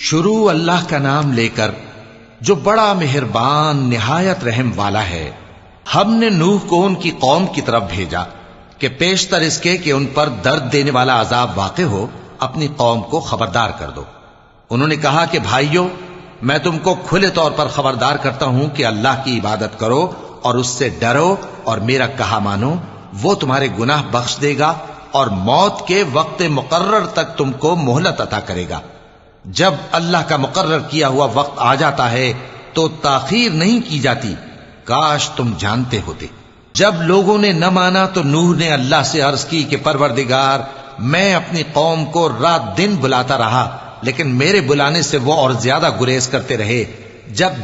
شروع اللہ کا نام لے کر جو بڑا مہربان نہایت رحم والا ہے۔ ہم نے نوح کو ان کی قوم کی طرف بھیجا کہ پیشتر اس کے کہ ان پر درد دینے والا عذاب واقع ہو اپنی قوم کو خبردار کر دو۔ انہوں نے کہا کہ بھائیو، میں تم کو کھلے طور پر خبردار کرتا ہوں کہ اللہ کی عبادت کرو اور اس سے ڈرو اور میرا کہا مانو، وہ تمہارے گناہ بخش دے گا اور موت کے وقت مقرر تک تم کو مہلت عطا کرے گا۔ جب اللہ کا مقرر کیا ہوا وقت آ جاتا ہے تو تاخیر نہیں کی جاتی، کاش تم جانتے ہوتے۔ جب لوگوں نے نہ مانا تو نوح نے اللہ سے عرض کی کہ پروردگار، میں اپنی قوم کو رات دن بلاتا رہا لیکن میرے بلانے سے وہ اور زیادہ گریز کرتے رہے۔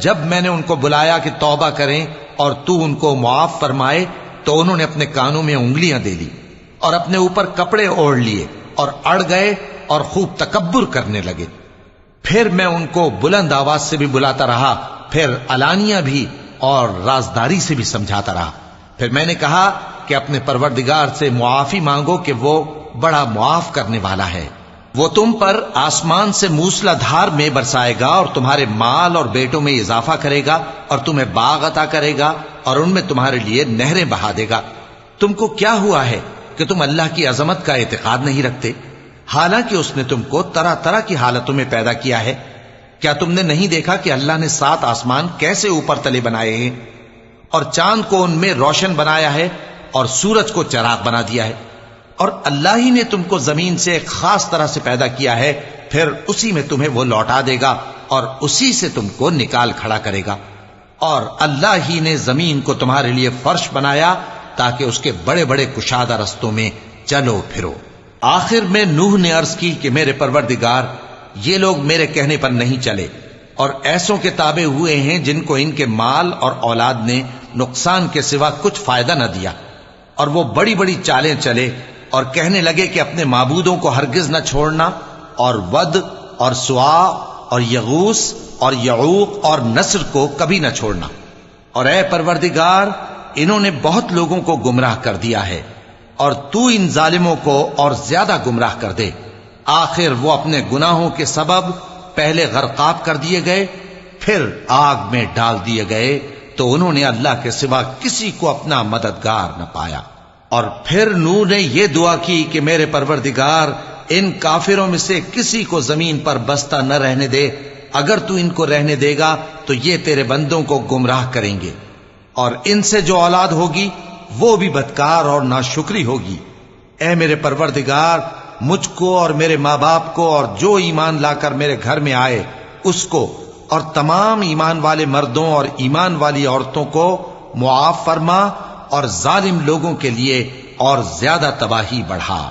جب میں نے ان کو بلایا کہ توبہ کریں اور تو ان کو معاف فرمائے تو انہوں نے اپنے کانوں میں انگلیاں دے لی اور اپنے اوپر کپڑے اوڑھ لیے اور اڑ گئے اور خوب تکبر کرنے لگے۔ پھر میں ان کو بلند آواز سے بھی بلاتا رہا، پھر علانیہ بھی اور رازداری سے بھی سمجھاتا رہا۔ پھر میں نے کہا کہ اپنے پروردگار سے معافی مانگو کہ وہ بڑا معاف کرنے والا ہے۔ وہ تم پر آسمان سے موسلا دھار میں برسائے گا اور تمہارے مال اور بیٹوں میں اضافہ کرے گا اور تمہیں باغ عطا کرے گا اور ان میں تمہارے لیے نہریں بہا دے گا۔ تم کو کیا ہوا ہے کہ تم اللہ کی عظمت کا اعتقاد نہیں رکھتے، حالانکہ اس نے تم کو طرح طرح کی حالتوں میں پیدا کیا ہے؟ کیا تم نے نہیں دیکھا کہ اللہ نے 7 آسمان کیسے اوپر تلے بنائے ہیں اور چاند کو ان میں روشن بنایا ہے اور سورج کو چراغ بنا دیا ہے؟ اور اللہ ہی نے تم کو زمین سے ایک خاص طرح سے پیدا کیا ہے، پھر اسی میں تمہیں وہ لوٹا دے گا اور اسی سے تم کو نکال کھڑا کرے گا۔ اور اللہ ہی نے زمین کو تمہارے لیے فرش بنایا تاکہ اس کے بڑے بڑے کشادہ رستوں میں چلو پھرو۔ آخر میں نوح نے عرض کی کہ میرے پروردگار، یہ لوگ میرے کہنے پر نہیں چلے اور ایسوں کے تابع ہوئے ہیں جن کو ان کے مال اور اولاد نے نقصان کے سوا کچھ فائدہ نہ دیا، اور وہ بڑی بڑی چالیں چلے اور کہنے لگے کہ اپنے معبودوں کو ہرگز نہ چھوڑنا، اور ود اور سوا اور یغوث اور یعوق اور نصر کو کبھی نہ چھوڑنا۔ اور اے پروردگار، انہوں نے بہت لوگوں کو گمراہ کر دیا ہے، اور تو ان ظالموں کو اور زیادہ گمراہ کر دے۔ آخر وہ اپنے گناہوں کے سبب پہلے غرقاب کر دیے گئے، پھر آگ میں ڈال دیے گئے، تو انہوں نے اللہ کے سوا کسی کو اپنا مددگار نہ پایا۔ اور پھر نوح نے یہ دعا کی کہ میرے پروردگار، ان کافروں میں سے کسی کو زمین پر بستہ نہ رہنے دے، اگر تو ان کو رہنے دے گا تو یہ تیرے بندوں کو گمراہ کریں گے، اور ان سے جو اولاد ہوگی وہ بھی بدکار اور ناشکری ہوگی۔ اے میرے پروردگار، مجھ کو اور میرے ماں باپ کو اور جو ایمان لا کر میرے گھر میں آئے اس کو اور تمام ایمان والے مردوں اور ایمان والی عورتوں کو معاف فرما، اور ظالم لوگوں کے لیے اور زیادہ تباہی بڑھا۔